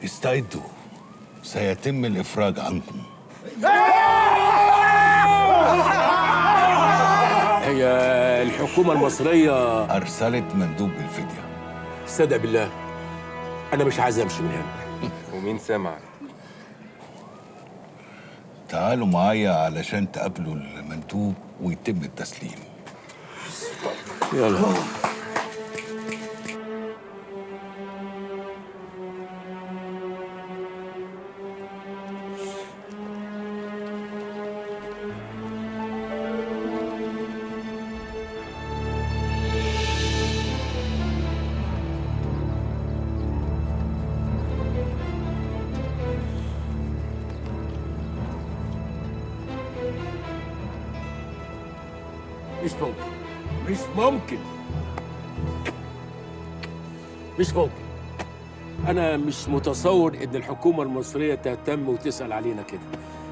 استعدوا، سيتم الإفراج عنكم. هي الحكومة المصرية أرسلت مندوب بالفدية. صدق بالله أنا مش عايز أمشي من هنا. ومين سمع؟ تعالوا معايا علشان تقابلوا المندوب ويتم التسليم. يلا. مش ممكن، مش ممكن، مش ممكن. أنا مش متصور إن الحكومة المصرية تهتم وتسأل علينا كده.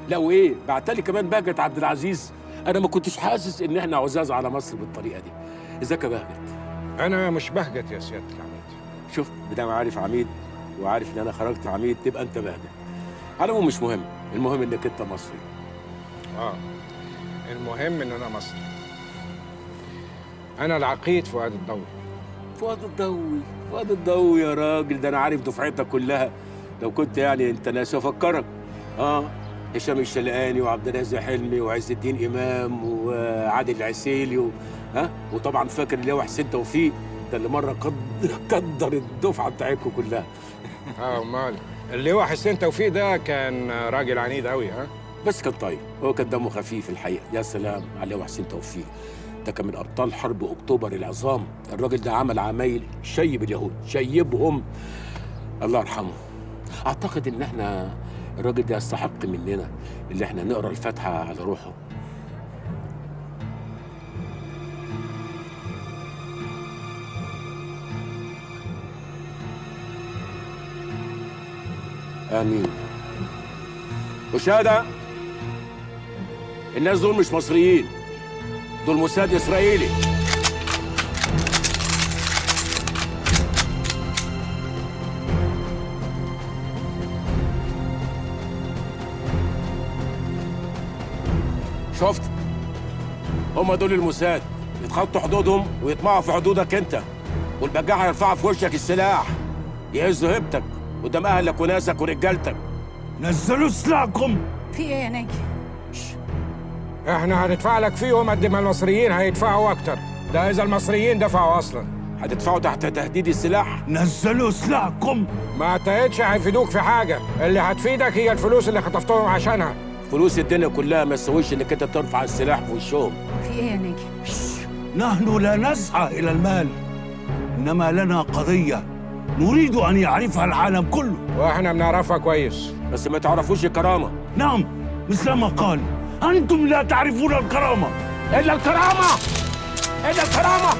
لا وإيه؟ بعتلي كمان بهجت عبد العزيز. أنا ما كنتش حاسس إن إحنا عزاز على مصر بالطريقة دي. إزيك يا بهجت؟ أنا مش بهجت يا سيادة العميد. شفت، بدام عارف عميد وعارف إن أنا خرجت عميد تبقى أنت بهجت. على العموم مش مهم، المهم إنك أنت مصري. المهم إن أنا مصري. أنا العقيد فؤاد الضوي. فؤاد الضوي، فؤاد الضوي يا راجل، ده انا عارف دفعتك كلها. لو كنت يعني انت ناسي افكرك. هشام الشلقاني وعبد الرازق حلمي وعز الدين امام وعادل العسيلي وطبعا فاكر اللي هو حسين توفيق، ده اللي مره قدر الدفعه بتاعتكم كلها. أمال اللي هو حسين توفيق ده كان راجل عنيد قوي. بس كان طيب، هو كان دمه خفيف الحقيقه. يا سلام عليه وحسين توفيق، ده كان من ابطال حرب اكتوبر العظام. الراجل ده عمل عمايل شيب اليهود، شيبهم. الله يرحمه. اعتقد ان احنا الراجل ده يستحق مننا اللي احنا نقرا الفاتحه على روحه. امين. وشهاده الناس دول مش مصريين، دول موساد اسرائيلي. شفت؟ هم دول الموساد، يتخطوا حدودهم ويطمعوا في حدودك انت، والبجاحة يرفعوا في وشك السلاح، يهزوا هيبتك قدام اهلك وناسك ورجالتك. نزلوا سلاحكم. في ايه يا ناجي؟ احنا هندفع لك فيهم قد ما المصريين هيدفعوا اكتر، ده اذا المصريين دفعوا اصلا. هتدفعوا تحت تهديد السلاح؟ نزلوا سلاحكم. ما اعتقدش هيفيدوك في حاجه، اللي هتفيدك هي الفلوس اللي خطفتهم عشانها. فلوس الدنيا كلها ما تسويش انك انت ترفع السلاح في وشهم. في ايه يا ناجي؟ نحن لا نسعى إلى المال، إنما لنا قضية نريد أن يعرفها العالم كله. واحنا بنعرفها كويس. بس ما تعرفوش الكرامة. نعم، مثل ما قال، أنتم لا تعرفون الكرامة. إلا الكرامة، إلا الكرامة.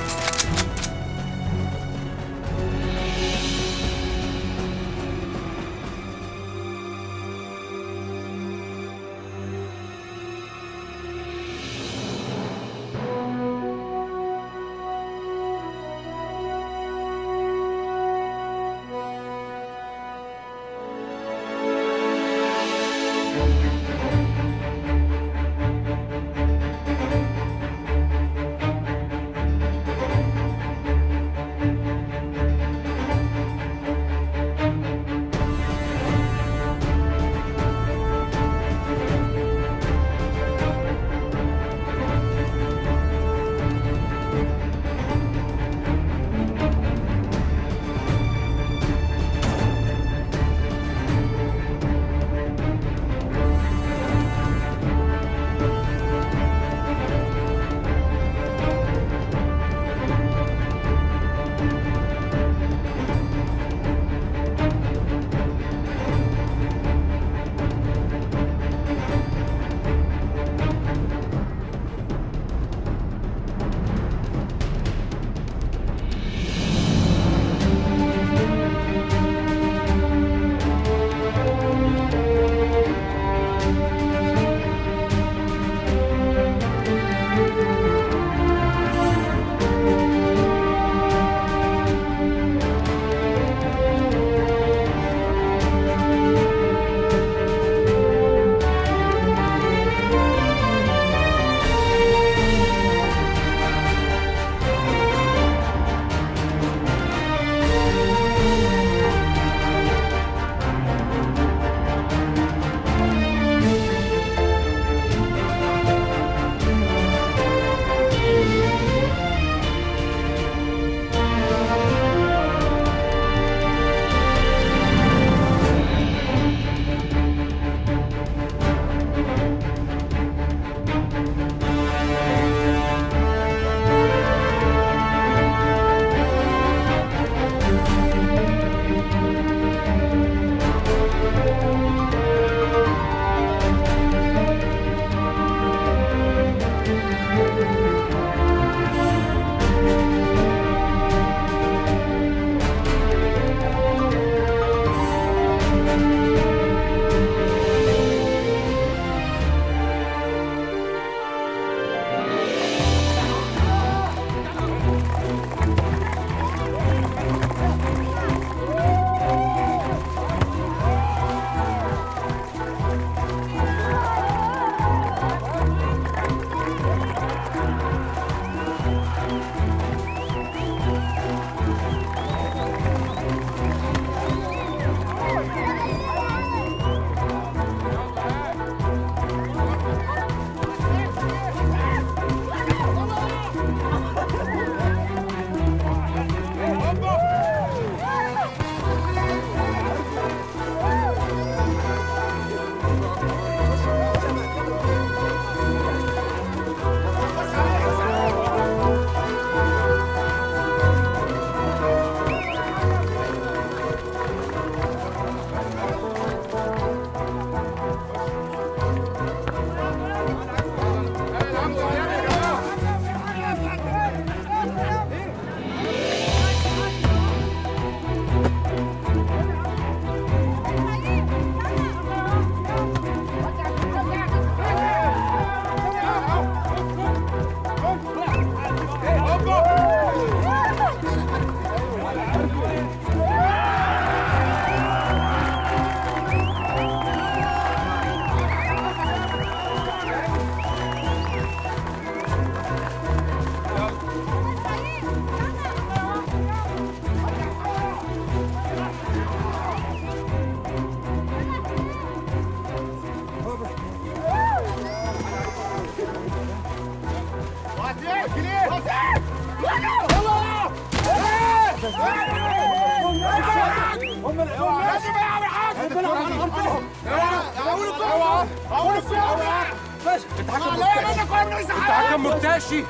انت حكم مرتشي.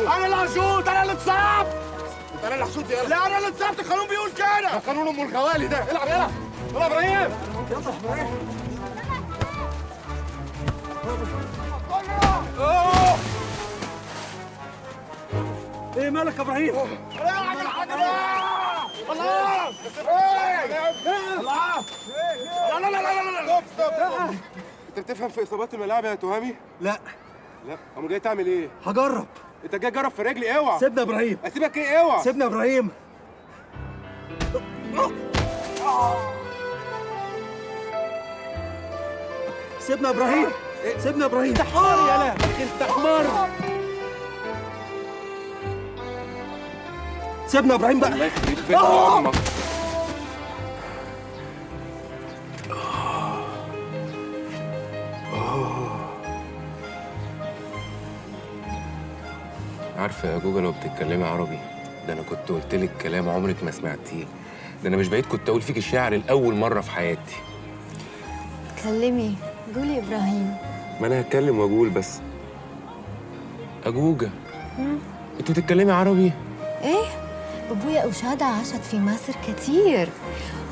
انا اللي هشوط، انا اللي اتصاب. انا اللي هشوط يلا. لا انا اللي اتصبت، القانون بيقول كده. ده قانون ام الخوالي ده. العب يلا. يلا ابراهيم. يلا ابراهيم. ايه مالك يا ابراهيم؟ لا اعمل حاجه. الله. الله. لا لا لا لا لا. ستوب. انت بتفهم في اصابات الملاعب يا تهامي؟ لا لا. امال جاي تعمل ايه؟ هجرب. انت جاي تجرب في رجلي؟ اوعى. سيبنا يا ابراهيم، اسيبك ايه؟ اوعى. سيبنا يا ابراهيم. سيبنا يا ابراهيم، سيبنا يا ابراهيم. انت حمار يالا، انت حمار. سيبنا يا ابراهيم بقى. الله يخليك فين امك. عارفه يا جوجا لو بتتكلمي عربي ده انا كنت قلت لك كلام عمرك ما سمعتيه. ده انا مش بعيد كنت اقول فيك الشعر لاول مره في حياتي. كلمي، قولي إبراهيم. ما انا هتكلم واقول بس. أجوجة انت بتتكلمي عربي؟ إيه؟ أبويا وشادة عاشت في مصر كتير.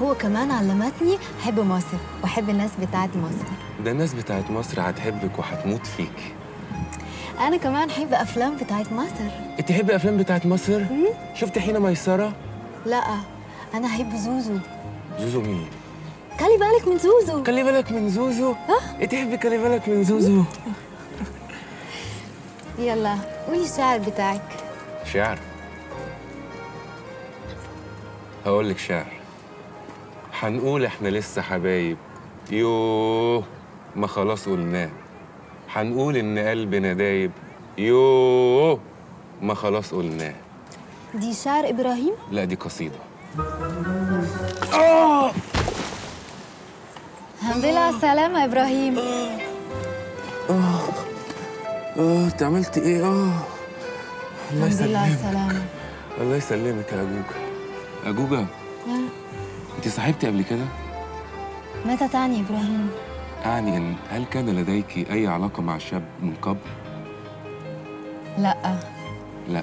هو كمان علمتني أحب مصر وأحب الناس بتاعت مصر. ده الناس بتاعت مصر هتحبك وهتموت فيكي. أنا كمان أحب أفلام بتاعت مصر. انت تحبي افلام بتاعت مصر؟ شفت حين ميسرة؟ لا، أنا أحب زوزو. زوزو مين؟ خلي بالك من زوزو. خلي بالك من زوزو؟ انت تحبي خلي بالك من زوزو؟ يلا قولي الشعر بتاعك. شعر؟ هقول لك شعر. هنقول احنا لسه حبايب، يوه ما خلاص قلناه. هنقول ان قلبنا دايب، يوه ما خلاص قلناه. دي شعر إبراهيم؟ لا دي قصيدة. الحمد لله على السلامة يا إبراهيم. انت عملت ايه؟ الحمد لله على السلامة. الله يسلمك يا أجوجة. أجوجة انت صاحبتي قبل كده؟ ماذا تعني إبراهيم؟ أعني إن هل كان لديك أي علاقة مع شاب من قبل؟ لا. لا.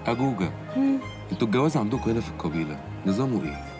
أجوجة انتوا الجواز عندكم هنا في القبيلة نظامه إيه؟